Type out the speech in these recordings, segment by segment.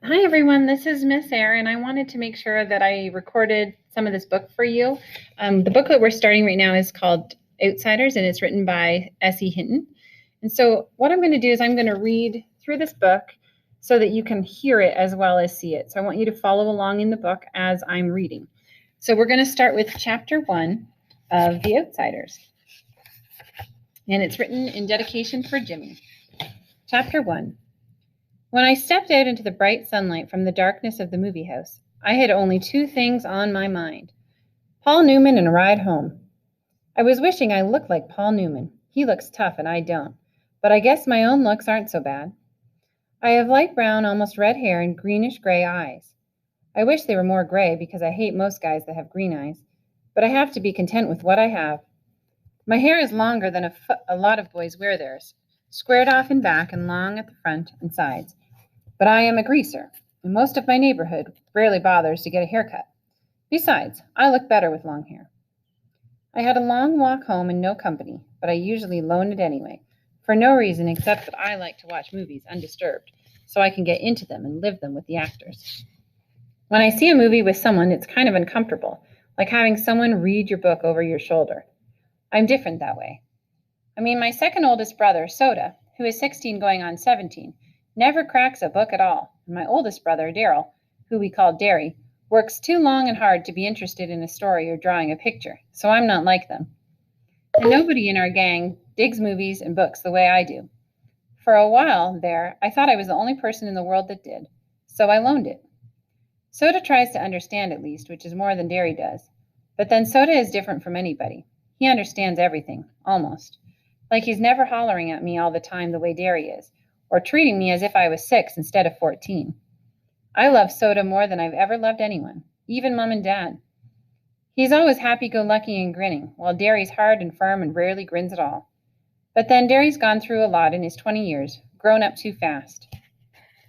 Hi, everyone. This is Miss Erin. I wanted to make sure that I recorded some of this book for you. The book that we're starting right now is called Outsiders, and it's written by S.E. Hinton. And so, what I'm going to do is I'm going to read through this book so that you can hear it as well as see it. So, I want you to follow along in the book as I'm reading. So, we're going to start with chapter 1 of The Outsiders, and it's written in dedication for Jimmy. Chapter 1. When I stepped out into the bright sunlight from the darkness of the movie house, I had only two things on my mind: Paul Newman and a ride home. I was wishing I looked like Paul Newman. He looks tough and I don't, but I guess my own looks aren't so bad. I have light brown, almost red hair and greenish-gray eyes. I wish they were more gray because I hate most guys that have green eyes, but I have to be content with what I have. My hair is longer than a lot of boys wear theirs, squared off in back and long at the front and sides. But I am a greaser, and most of my neighborhood rarely bothers to get a haircut. Besides, I look better with long hair. I had a long walk home and no company, but I usually loan it anyway, for no reason except that I like to watch movies undisturbed, so I can get into them and live them with the actors. When I see a movie with someone, it's kind of uncomfortable, like having someone read your book over your shoulder. I'm different that way. My second oldest brother, Soda, who is 16 going on 17, never cracks a book at all, and my oldest brother, Daryl, who we call Derry, works too long and hard to be interested in a story or drawing a picture, so I'm not like them. And nobody in our gang digs movies and books the way I do. For a while there, I thought I was the only person in the world that did, so I loaned it. Soda tries to understand at least, which is more than Derry does. But then Soda is different from anybody. He understands everything, almost. Like he's never hollering at me all the time the way Derry is, or treating me as if I was 6 instead of 14. I love Soda more than I've ever loved anyone, even Mom and Dad. He's always happy-go-lucky and grinning, while Derry's hard and firm and rarely grins at all. But then Derry's gone through a lot in his 20 years, grown up too fast.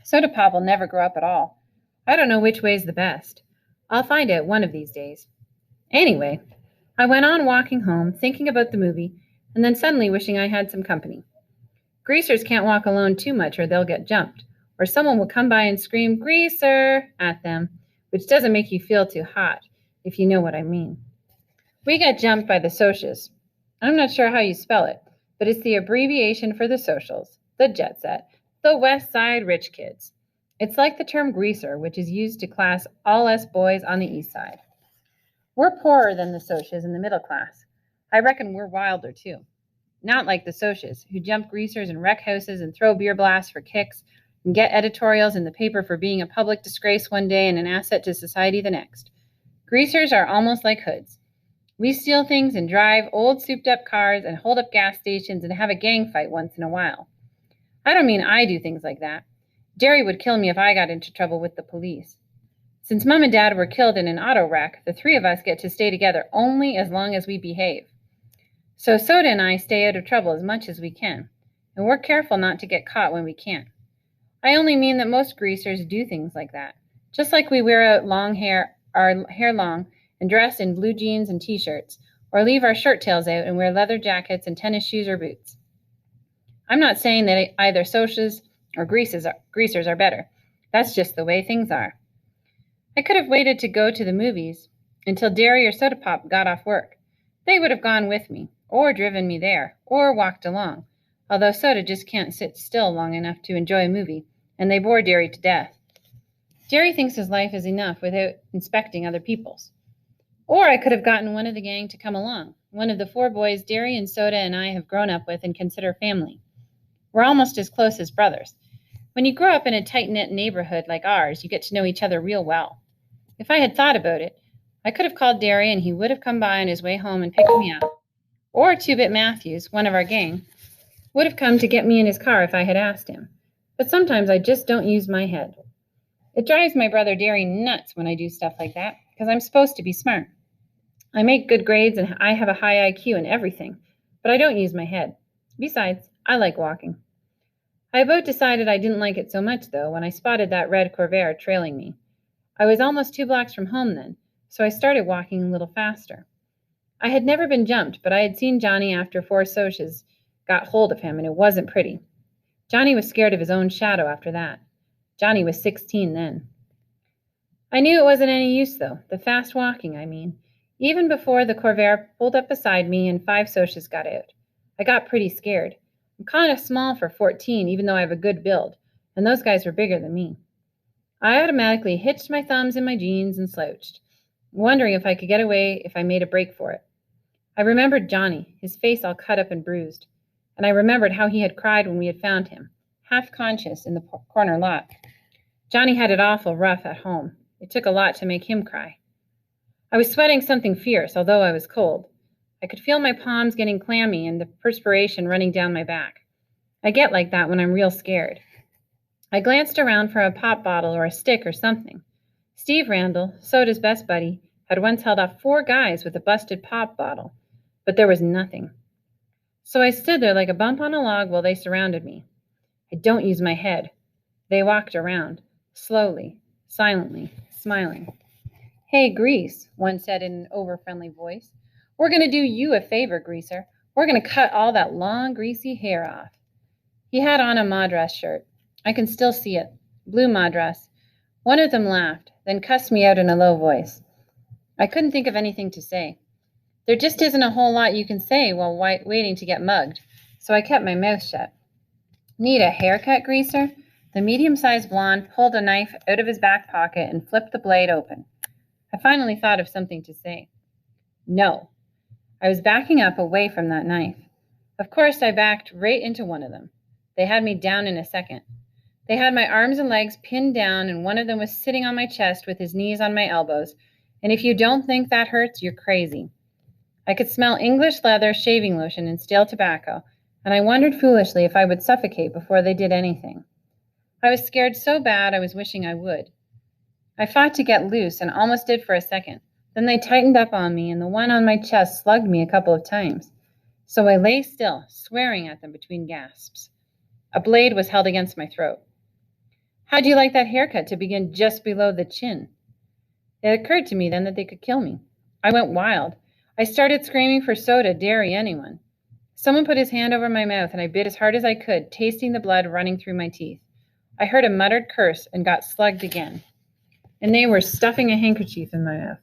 Soda Pop will never grow up at all. I don't know which way's the best. I'll find out one of these days. Anyway, I went on walking home, thinking about the movie, and then suddenly wishing I had some company. Greasers can't walk alone too much or they'll get jumped, or someone will come by and scream, "Greaser!" at them, which doesn't make you feel too hot, if you know what I mean. We got jumped by the Socias. I'm not sure how you spell it, but it's the abbreviation for the socials, the jet set, the West Side rich kids. It's like the term greaser, which is used to class all us boys on the East Side. We're poorer than the Socias in the middle class. I reckon we're wilder, too. Not like the Socias, who jump greasers and wreck houses and throw beer blasts for kicks and get editorials in the paper for being a public disgrace one day and an asset to society the next. Greasers are almost like hoods. We steal things and drive old souped-up cars and hold up gas stations and have a gang fight once in a while. I don't mean I do things like that. Jerry would kill me if I got into trouble with the police. Since Mom and Dad were killed in an auto wreck, the three of us get to stay together only as long as we behave. So Soda and I stay out of trouble as much as we can, and we're careful not to get caught when we can't. I only mean that most greasers do things like that, just like we wear out our hair long and dress in blue jeans and t-shirts, or leave our shirt tails out and wear leather jackets and tennis shoes or boots. I'm not saying that either Socias or greasers are better. That's just the way things are. I could have waited to go to the movies until Derry or Soda Pop got off work. They would have gone with me, or driven me there, or walked along, although Soda just can't sit still long enough to enjoy a movie, and they bore Derry to death. Derry thinks his life is enough without inspecting other people's. Or I could have gotten one of the gang to come along, one of the 4 boys Derry and Soda and I have grown up with and consider family. We're almost as close as brothers. When you grow up in a tight-knit neighborhood like ours, you get to know each other real well. If I had thought about it, I could have called Derry and he would have come by on his way home and picked me up. Or Two-Bit Matthews, one of our gang, would have come to get me in his car if I had asked him. But sometimes I just don't use my head. It drives my brother Derry nuts when I do stuff like that, because I'm supposed to be smart. I make good grades and I have a high IQ and everything, but I don't use my head. Besides, I like walking. I about decided I didn't like it so much, though, when I spotted that red Corvair trailing me. I was almost 2 blocks from home then, so I started walking a little faster. I had never been jumped, but I had seen Johnny after 4 Socias got hold of him, and it wasn't pretty. Johnny was scared of his own shadow after that. Johnny was 16 then. I knew it wasn't any use, though, the fast walking, I mean. Even before the Corvair pulled up beside me and 5 Socias got out. I got pretty scared. I'm kind of small for 14, even though I have a good build, and those guys were bigger than me. I automatically hitched my thumbs in my jeans and slouched, wondering if I could get away if I made a break for it. I remembered Johnny, his face all cut up and bruised, and I remembered how he had cried when we had found him, half conscious in the corner lot. Johnny had it awful rough at home. It took a lot to make him cry. I was sweating something fierce, although I was cold. I could feel my palms getting clammy and the perspiration running down my back. I get like that when I'm real scared. I glanced around for a pop bottle or a stick or something. Steve Randall, Soda's best buddy, had once held off 4 guys with a busted pop bottle, but there was nothing. So I stood there like a bump on a log while they surrounded me. I don't use my head. They walked around, slowly, silently, smiling. Hey, Grease, one said in an over-friendly voice. We're going to do you a favor, Greaser. We're going to cut all that long, greasy hair off. He had on a Madras shirt. I can still see it. Blue Madras. One of them laughed, then cussed me out in a low voice. I couldn't think of anything to say. There just isn't a whole lot you can say while waiting to get mugged, so I kept my mouth shut. Need a haircut, Greaser? The medium-sized blonde pulled a knife out of his back pocket and flipped the blade open. I finally thought of something to say. No. I was backing up away from that knife. Of course, I backed right into one of them. They had me down in a second. They had my arms and legs pinned down, and one of them was sitting on my chest with his knees on my elbows. And if you don't think that hurts, you're crazy. I could smell English leather, shaving lotion, and stale tobacco, and I wondered foolishly if I would suffocate before they did anything. I was scared so bad I was wishing I would. I fought to get loose and almost did for a second. Then they tightened up on me, and the one on my chest slugged me a couple of times. So I lay still, swearing at them between gasps. A blade was held against my throat. How'd you like that haircut to begin just below the chin? It occurred to me then that they could kill me. I went wild. I started screaming for soda, dairy, anyone. Someone put his hand over my mouth, and I bit as hard as I could, tasting the blood running through my teeth. I heard a muttered curse and got slugged again. And they were stuffing a handkerchief in my mouth.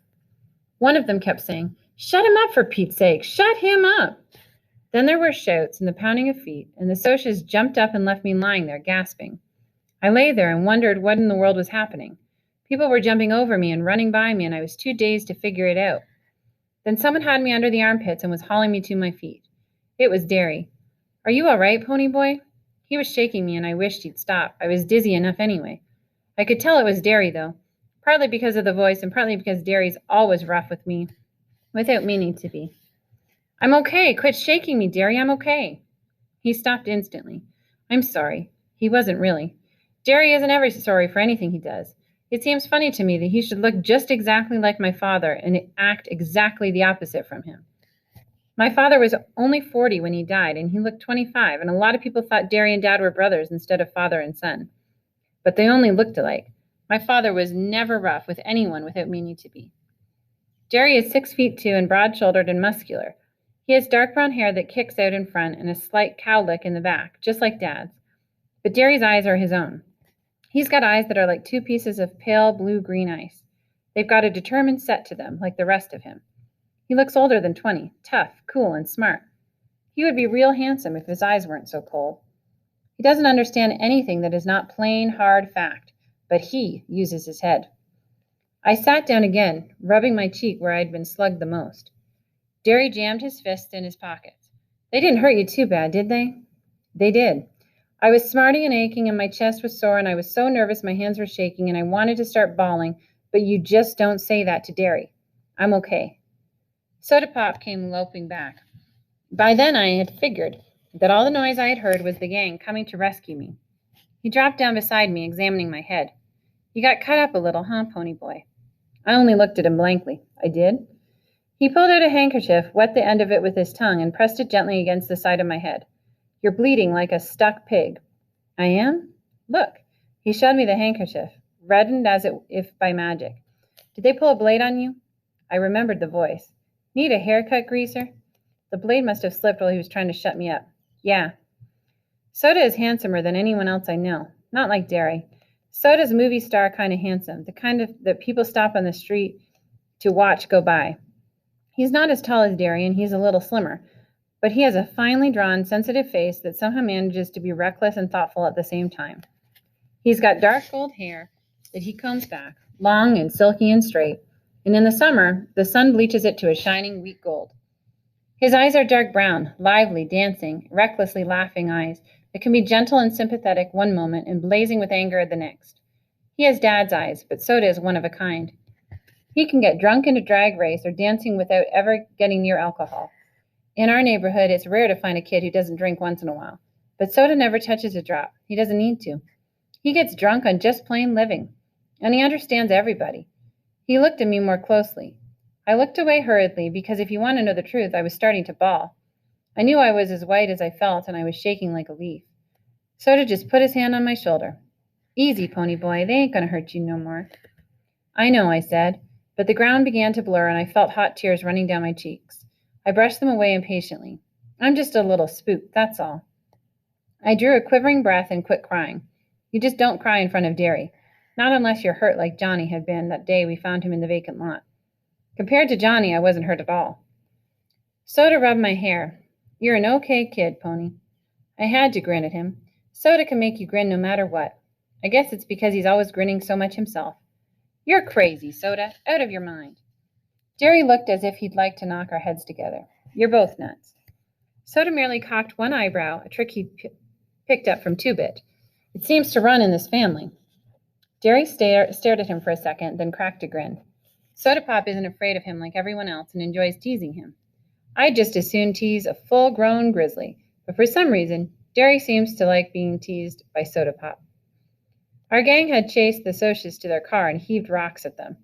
One of them kept saying, "Shut him up, for Pete's sake! Shut him up!" Then there were shouts and the pounding of feet, and the Socias jumped up and left me lying there, gasping. I lay there and wondered what in the world was happening. People were jumping over me and running by me, and I was too dazed to figure it out. Then someone had me under the armpits and was hauling me to my feet. It was Derry. "Are you all right, pony boy?" He was shaking me, and I wished he'd stop. I was dizzy enough anyway. I could tell it was Derry, though, partly because of the voice and partly because Derry's always rough with me, without meaning to be. "I'm okay. Quit shaking me, Derry. I'm okay." He stopped instantly. "I'm sorry." He wasn't really. Derry isn't ever sorry for anything he does. It seems funny to me that he should look just exactly like my father and act exactly the opposite from him. My father was only 40 when he died, and he looked 25, and a lot of people thought Derry and Dad were brothers instead of father and son. But they only looked alike. My father was never rough with anyone without meaning to be. Derry is 6'2" and broad-shouldered and muscular. He has dark brown hair that kicks out in front and a slight cowlick in the back, just like Dad's. But Derry's eyes are his own. He's got eyes that are like 2 pieces of pale blue-green ice. They've got a determined set to them, like the rest of him. He looks older than 20, tough, cool, and smart. He would be real handsome if his eyes weren't so cold. He doesn't understand anything that is not plain, hard fact, but he uses his head. I sat down again, rubbing my cheek where I'd been slugged the most. Derry jammed his fists in his pockets. "They didn't hurt you too bad, did they?" "They did. I was smarting and aching, and my chest was sore, and I was so nervous my hands were shaking, and I wanted to start bawling, but you just don't say that to Derry. I'm okay." Soda Pop came loping back. By then I had figured that all the noise I had heard was the gang coming to rescue me. He dropped down beside me, examining my head. "You got cut up a little, huh, pony boy?" I only looked at him blankly. "I did?" He pulled out a handkerchief, wet the end of it with his tongue, and pressed it gently against the side of my head. "You're bleeding like a stuck pig." "I am?" "Look." He showed me the handkerchief, reddened as if by magic. "Did they pull a blade on you?" I remembered the voice. "Need a haircut, Greaser?" The blade must have slipped while he was trying to shut me up. "Yeah." Soda is handsomer than anyone else I know. Not like Derry. Soda's movie star kind of handsome, the kind of that people stop on the street to watch go by. He's not as tall as Darian, he's a little slimmer, but he has a finely drawn, sensitive face that somehow manages to be reckless and thoughtful at the same time. He's got dark gold hair that he combs back, long and silky and straight, and in the summer, the sun bleaches it to a shining wheat gold. His eyes are dark brown, lively, dancing, recklessly laughing eyes that can be gentle and sympathetic one moment and blazing with anger the next. He has Dad's eyes, but Soda is one of a kind. He can get drunk in a drag race or dancing without ever getting near alcohol. In our neighborhood, it's rare to find a kid who doesn't drink once in a while, but Soda never touches a drop. He doesn't need to. He gets drunk on just plain living, and he understands everybody. He looked at me more closely. I looked away hurriedly because if you want to know the truth, I was starting to bawl. I knew I was as white as I felt, and I was shaking like a leaf. Soda just put his hand on my shoulder. Easy, pony boy, they ain't going to hurt you no more. I know, I said, but the ground began to blur, and I felt hot tears running down my cheeks. I brushed them away impatiently. I'm just a little spooked, that's all. I drew a quivering breath and quit crying. You just don't cry in front of Derry, not unless you're hurt like Johnny had been that day we found him in the vacant lot. Compared to Johnny, I wasn't hurt at all. Soda rubbed my hair. You're an okay kid, Pony. I had to grin at him. Soda can make you grin no matter what. I guess it's because he's always grinning so much himself. You're crazy, Soda. Out of your mind. Derry looked as if he'd like to knock our heads together. You're both nuts. Soda merely cocked one eyebrow, a trick he picked up from Two-Bit. It seems to run in this family. Derry stared at him for a second, then cracked a grin. Soda Pop isn't afraid of him like everyone else and enjoys teasing him. I'd just as soon tease a full-grown grizzly, but for some reason, Derry seems to like being teased by Soda Pop. Our gang had chased the Socias to their car and heaved rocks at them.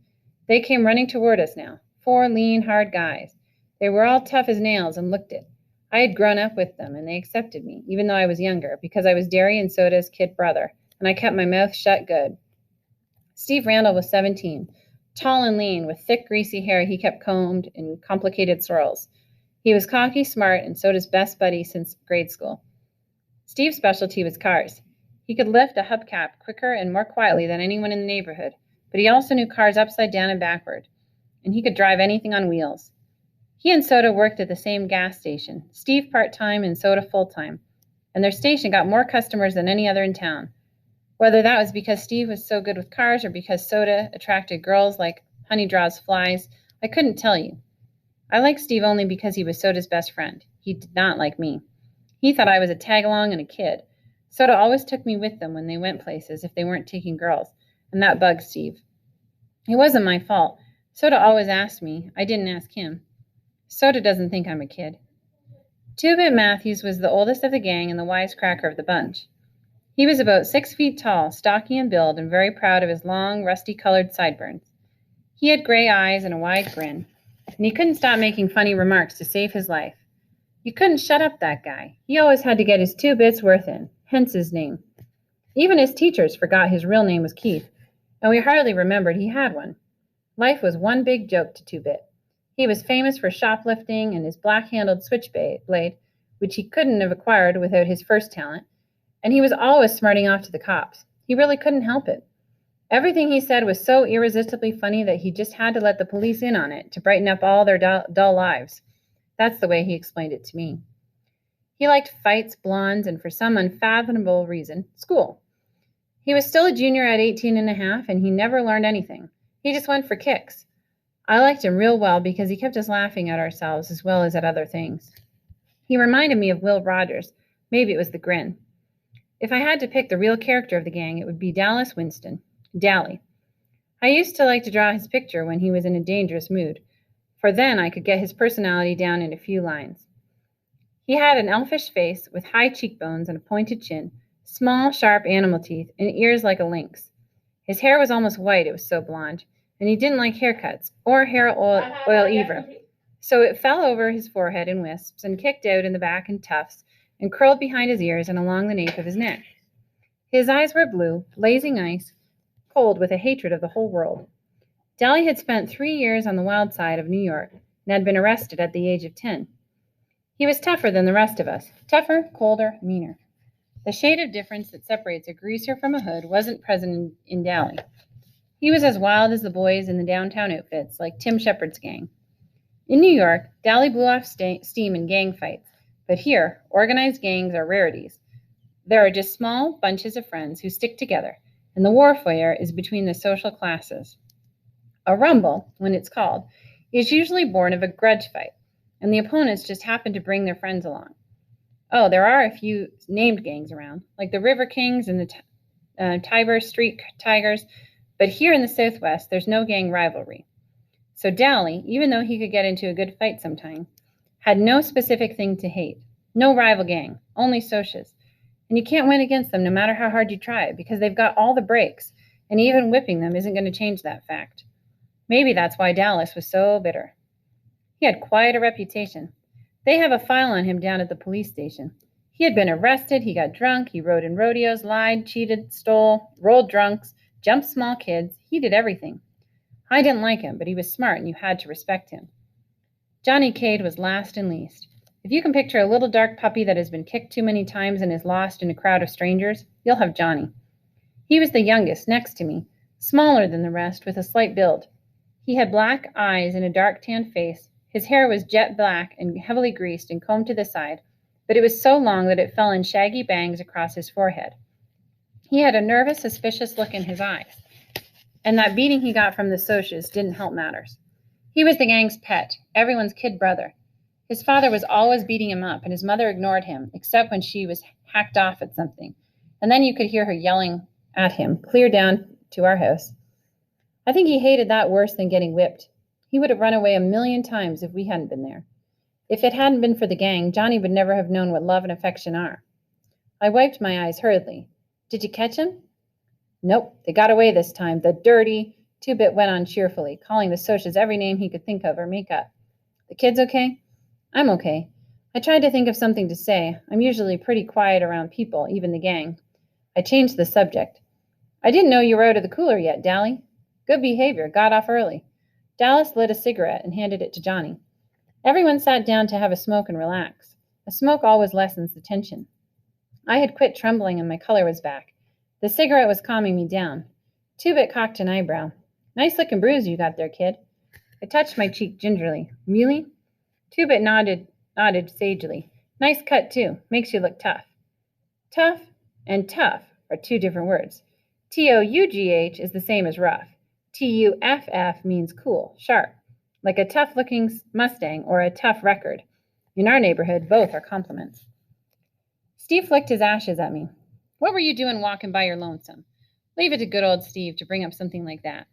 They came running toward us now, 4 lean, hard guys. They were all tough as nails and looked it. I had grown up with them, and they accepted me, even though I was younger, because I was Derry and Soda's kid brother, and I kept my mouth shut good. Steve Randall was 17, tall and lean, with thick, greasy hair he kept combed in complicated swirls. He was cocky, smart, and Soda's best buddy since grade school. Steve's specialty was cars. He could lift a hubcap quicker and more quietly than anyone in the neighborhood, but he also knew cars upside down and backward, and he could drive anything on wheels. He and Soda worked at the same gas station, Steve part-time and Soda full-time, and their station got more customers than any other in town. Whether that was because Steve was so good with cars or because Soda attracted girls like honey draws flies, I couldn't tell you. I liked Steve only because he was Soda's best friend. He did not like me. He thought I was a tag-along and a kid. Soda always took me with them when they went places if they weren't taking girls, and that bugged Steve. It wasn't my fault. Soda always asked me. I didn't ask him. Soda doesn't think I'm a kid. Two-Bit Matthews was the oldest of the gang and the wisecracker of the bunch. He was about 6 feet tall, stocky in build, and very proud of his long, rusty-colored sideburns. He had gray eyes and a wide grin, and he couldn't stop making funny remarks to save his life. You couldn't shut up that guy. He always had to get his 2 bits worth in, hence his name. Even his teachers forgot his real name was Keith, and we hardly remembered he had one. Life was one big joke to 2-Bit. He was famous for shoplifting and his black-handled switchblade, which he couldn't have acquired without his first talent, and he was always smarting off to the cops. He really couldn't help it. Everything he said was so irresistibly funny that he just had to let the police in on it to brighten up all their dull lives. That's the way he explained it to me. He liked fights, blondes, and for some unfathomable reason, school. He was still a junior at 18 and a half, and he never learned anything. He just went for kicks. I liked him real well because he kept us laughing at ourselves as well as at other things. He reminded me of Will Rogers. Maybe it was the grin. If I had to pick the real character of the gang, it would be Dallas Winston. Dally. I used to like to draw his picture when he was in a dangerous mood, for then I could get his personality down in a few lines. He had an elfish face with high cheekbones and a pointed chin, small, sharp animal teeth, and ears like a lynx. His hair was almost white, it was so blonde, and he didn't like haircuts or hair oil either. So it fell over his forehead in wisps and kicked out in the back in tufts and curled behind his ears and along the nape of his neck. His eyes were blue, blazing ice, cold with a hatred of the whole world. Dally had spent 3 years on the wild side of New York and had been arrested at the age of 10. He was tougher than the rest of us, tougher, colder, meaner. The shade of difference that separates a greaser from a hood wasn't present in Dally. He was as wild as the boys in the downtown outfits, like Tim Shepard's gang. In New York, Dally blew off steam in gang fights, but here, organized gangs are rarities. There are just small bunches of friends who stick together, and the warfare is between the social classes. A rumble, when it's called, is usually born of a grudge fight, and the opponents just happen to bring their friends along. Oh, there are a few named gangs around, like the River Kings and the Tiber Street Tigers, but here in the Southwest, there's no gang rivalry. So Dally, even though he could get into a good fight sometime, had no specific thing to hate. No rival gang, only socias. And you can't win against them no matter how hard you try, because they've got all the breaks, and even whipping them isn't going to change that fact. Maybe that's why Dallas was so bitter. He had quite a reputation. They have a file on him down at the police station. He had been arrested, he got drunk, he rode in rodeos, lied, cheated, stole, rolled drunks, jumped small kids. He did everything. I didn't like him, but he was smart and you had to respect him. Johnny Cade was last and least. If you can picture a little dark puppy that has been kicked too many times and is lost in a crowd of strangers, you'll have Johnny. He was the youngest, next to me, smaller than the rest, with a slight build. He had black eyes and a dark tanned face. His hair was jet black and heavily greased and combed to the side, but it was so long that it fell in shaggy bangs across his forehead. He had a nervous, suspicious look in his eyes, and that beating he got from the socias didn't help matters. He was the gang's pet, everyone's kid brother. His father was always beating him up, and his mother ignored him, except when she was hacked off at something. And then you could hear her yelling at him, clear down to our house. I think he hated that worse than getting whipped. He would have run away 1,000,000 times if we hadn't been there. If it hadn't been for the gang, Johnny would never have known what love and affection are. I wiped my eyes hurriedly. Did you catch him? Nope, they got away this time. The dirty... Two-Bit went on cheerfully, calling the socias every name he could think of or make up. The kids okay? I'm okay. I tried to think of something to say. I'm usually pretty quiet around people, even the gang. I changed the subject. I didn't know you were out of the cooler yet, Dally. Good behavior. Got off early. Dallas lit a cigarette and handed it to Johnny. Everyone sat down to have a smoke and relax. A smoke always lessens the tension. I had quit trembling and my color was back. The cigarette was calming me down. Two-Bit cocked an eyebrow. Nice looking bruise you got there, kid. I touched my cheek gingerly. Really? Two-Bit nodded sagely. Nice cut, too. Makes you look tough. Tough and tough are two different words. T-O-U-G-H is the same as rough. T-U-F-F means cool, sharp, like a tough-looking Mustang or a tough record. In our neighborhood, both are compliments. Steve flicked his ashes at me. What were you doing walking by your lonesome? Leave it to good old Steve to bring up something like that.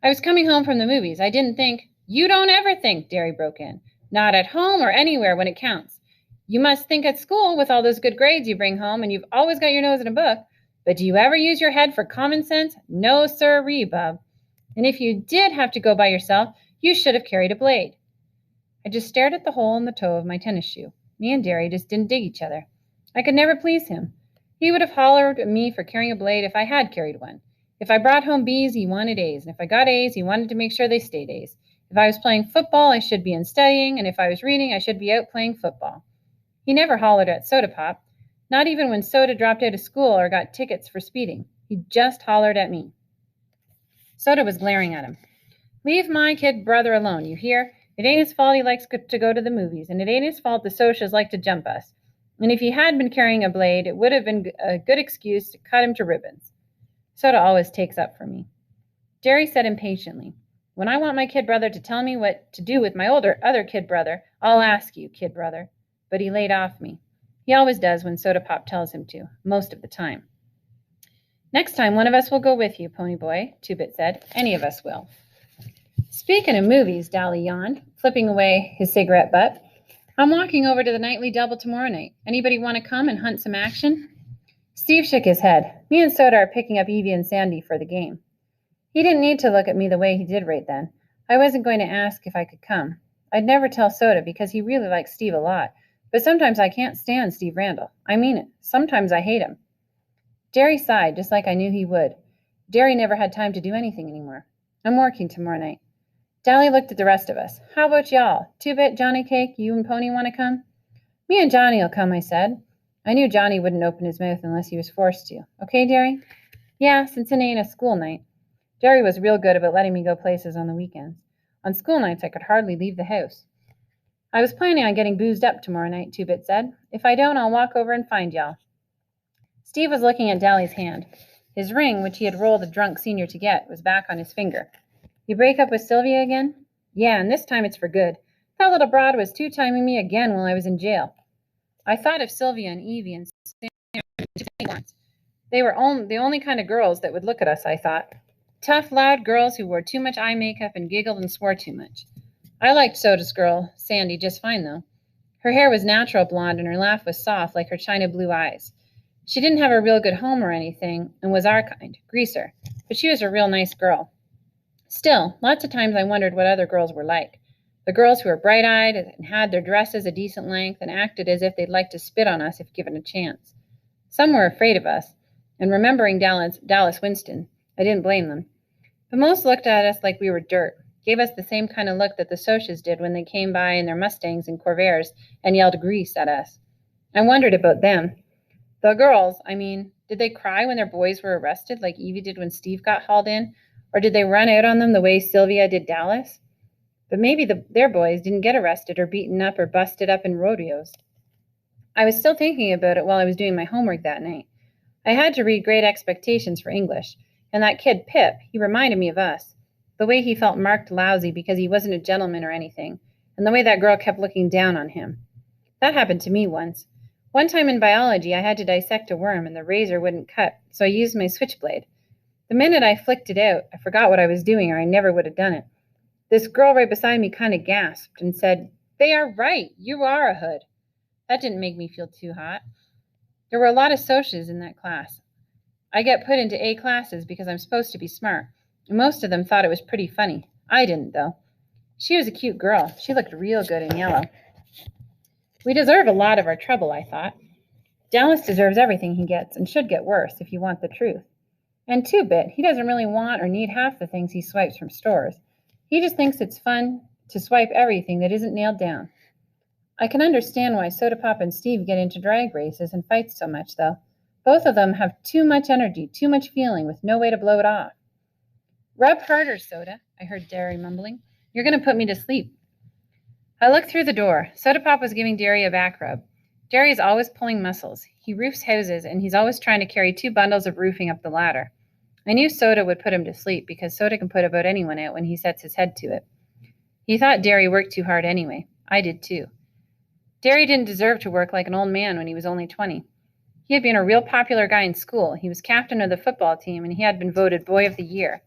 I was coming home from the movies. I didn't think. You don't ever think, Derry broke in. Not at home or anywhere when it counts. You must think at school with all those good grades you bring home, and you've always got your nose in a book. But do you ever use your head for common sense? No, sirree, bub. And if you did have to go by yourself, you should have carried a blade. I just stared at the hole in the toe of my tennis shoe. Me and Derry just didn't dig each other. I could never please him. He would have hollered at me for carrying a blade if I had carried one. If I brought home B's, he wanted A's, and if I got A's, he wanted to make sure they stayed A's. If I was playing football, I should be in studying, and if I was reading, I should be out playing football. He never hollered at Soda Pop, not even when Soda dropped out of school or got tickets for speeding. He just hollered at me. Soda was glaring at him. Leave my kid brother alone, you hear? It ain't his fault he likes to go to the movies, and it ain't his fault the socias like to jump us. And if he had been carrying a blade, it would have been a good excuse to cut him to ribbons. Soda always takes up for me. Derry said impatiently, when I want my kid brother to tell me what to do with my other kid brother, I'll ask you, kid brother. But he laid off me. He always does when Soda Pop tells him to, most of the time. Next time, one of us will go with you, Pony Boy, Two-Bit said. Any of us will. Speaking of movies, Dally yawned, flipping away his cigarette butt. I'm walking over to the nightly double tomorrow night. Anybody want to come and hunt some action? Steve shook his head. Me and Soda are picking up Evie and Sandy for the game. He didn't need to look at me the way he did right then. I wasn't going to ask if I could come. I'd never tell Soda because he really likes Steve a lot. But sometimes I can't stand Steve Randall. I mean it. Sometimes I hate him. Derry sighed, just like I knew he would. Derry never had time to do anything anymore. I'm working tomorrow night. Dally looked at the rest of us. How about y'all? Two-Bit, Johnny Cake, you and Pony want to come? Me and Johnny will come, I said. I knew Johnny wouldn't open his mouth unless he was forced to. Okay, Derry? Yeah, since it ain't a school night. Derry was real good about letting me go places on the weekends. On school nights, I could hardly leave the house. I was planning on getting boozed up tomorrow night, Two-Bit said. If I don't, I'll walk over and find y'all. Steve was looking at Dally's hand. His ring, which he had rolled a drunk senior to get, was back on his finger. You break up with Sylvia again? Yeah, and this time it's for good. That little broad was two-timing me again while I was in jail. I thought of Sylvia and Evie and Sam. They were the only kind of girls that would look at us, I thought. Tough, loud girls who wore too much eye makeup and giggled and swore too much. I liked Soda's girl, Sandy, just fine, though. Her hair was natural blonde and her laugh was soft like her china blue eyes. She didn't have a real good home or anything and was our kind, Greaser, but she was a real nice girl. Still, lots of times I wondered what other girls were like. The girls who were bright-eyed and had their dresses a decent length and acted as if they'd like to spit on us if given a chance. Some were afraid of us, and remembering Dallas Winston, I didn't blame them. But most looked at us like we were dirt, gave us the same kind of look that the Socs did when they came by in their Mustangs and Corvairs and yelled grease at us. I wondered about them. The girls, did they cry when their boys were arrested like Evie did when Steve got hauled in? Or did they run out on them the way Sylvia did Dallas? But maybe their boys didn't get arrested or beaten up or busted up in rodeos. I was still thinking about it while I was doing my homework that night. I had to read Great Expectations for English, and that kid Pip, he reminded me of us. The way he felt marked lousy because he wasn't a gentleman or anything, and the way that girl kept looking down on him. That happened to me once. One time in biology, I had to dissect a worm and the razor wouldn't cut, so I used my switchblade. The minute I flicked it out, I forgot what I was doing or I never would have done it. This girl right beside me kind of gasped and said, "They are right, you are a hood." That didn't make me feel too hot. There were a lot of Socs in that class. I get put into A classes because I'm supposed to be smart, and most of them thought it was pretty funny. I didn't, though. She was a cute girl. She looked real good in yellow. We deserve a lot of our trouble, I thought. Dallas deserves everything he gets and should get worse if you want the truth. And Two-Bit, he doesn't really want or need half the things he swipes from stores. He just thinks it's fun to swipe everything that isn't nailed down. I can understand why Soda Pop and Steve get into drag races and fights so much, though. Both of them have too much energy, too much feeling, with no way to blow it off. Rub harder, Soda, I heard Derry mumbling. You're going to put me to sleep. I looked through the door. Soda Pop was giving Derry a back rub. Derry's always pulling muscles. He roofs houses, and he's always trying to carry 2 bundles of roofing up the ladder. I knew Soda would put him to sleep because Soda can put about anyone out when he sets his head to it. He thought Derry worked too hard anyway. I did too. Derry didn't deserve to work like an old man when he was only 20. He had been a real popular guy in school. He was captain of the football team, and he had been voted Boy of the Year.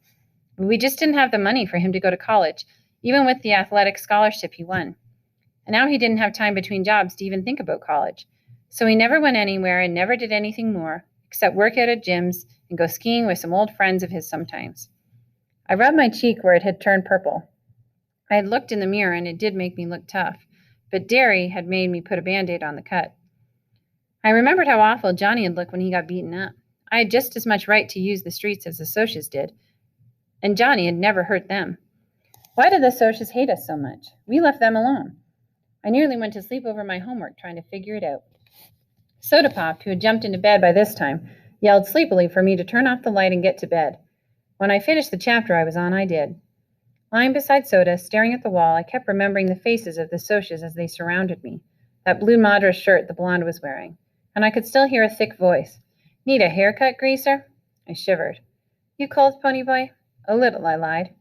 But we just didn't have the money for him to go to college, even with the athletic scholarship he won. And now he didn't have time between jobs to even think about college. So he never went anywhere and never did anything more, except work out at gyms and go skiing with some old friends of his sometimes. I rubbed my cheek where it had turned purple. I had looked in the mirror, and it did make me look tough, but Derry had made me put a Band-Aid on the cut. I remembered how awful Johnny had looked when he got beaten up. I had just as much right to use the streets as the Socs did, and Johnny had never hurt them. Why did the Socs hate us so much? We left them alone. I nearly went to sleep over my homework trying to figure it out. Soda Pop, who had jumped into bed by this time, yelled sleepily for me to turn off the light and get to bed. When I finished the chapter I was on, I did. Lying beside Soda, staring at the wall, I kept remembering the faces of the Socs as they surrounded me, that blue Madras shirt the blonde was wearing, and I could still hear a thick voice. "Need a haircut, Greaser?" I shivered. "You cold, Pony Boy?" "A little," I lied.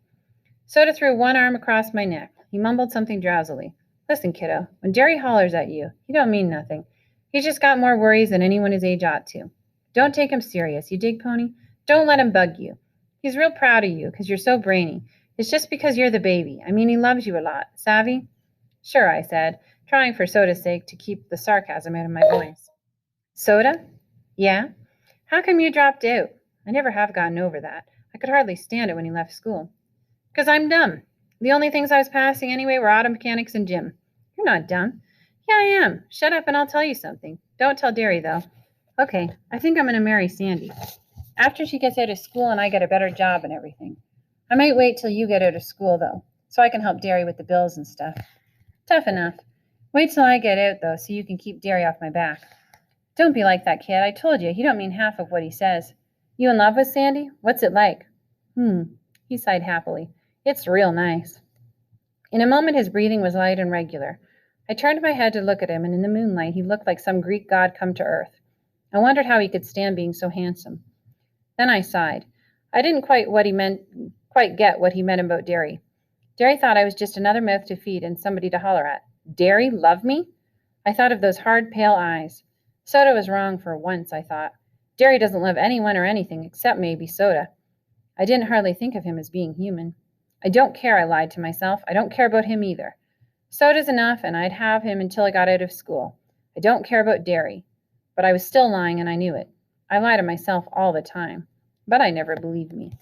Soda threw one arm across my neck. He mumbled something drowsily. "Listen, kiddo, when Derry hollers at you, he don't mean nothing. He's just got more worries than anyone his age ought to. Don't take him serious, you dig, Pony? Don't let him bug you. He's real proud of you because you're so brainy. It's just because you're the baby. He loves you a lot. Savvy?" "Sure," I said, trying for Soda's sake to keep the sarcasm out of my voice. "Soda?" "Yeah? How come you dropped out?" I never have gotten over that. I could hardly stand it when he left school. "'Cause I'm dumb. The only things I was passing anyway were auto mechanics and gym." "You're not dumb." "Yeah, I am. Shut up and I'll tell you something. Don't tell Derry, though." "Okay, I think I'm going to marry Sandy. After she gets out of school and I get a better job and everything. I might wait till you get out of school, though, so I can help Derry with the bills and stuff." "Tough enough. Wait till I get out, though, so you can keep Derry off my back." Don't be like that, kid. I told you, he don't mean half of what he says. You in love with Sandy? What's it like? He sighed happily. It's real nice. In a moment his breathing was light and regular. I turned my head to look at him, and in the moonlight he looked like some Greek god come to earth. I wondered how he could stand being so handsome. Then I sighed. I didn't quite get what he meant about Derry. Derry thought I was just another mouth to feed and somebody to holler at. Derry love me? I thought of those hard, pale eyes. Soda was wrong for once, I thought. Derry doesn't love anyone or anything except maybe Soda. I didn't hardly think of him as being human. I don't care, I lied to myself. I don't care about him either. Soda's enough, and I'd have him until I got out of school. I don't care about Derry. But I was still lying, and I knew it. I lie to myself all the time. But I never believed me.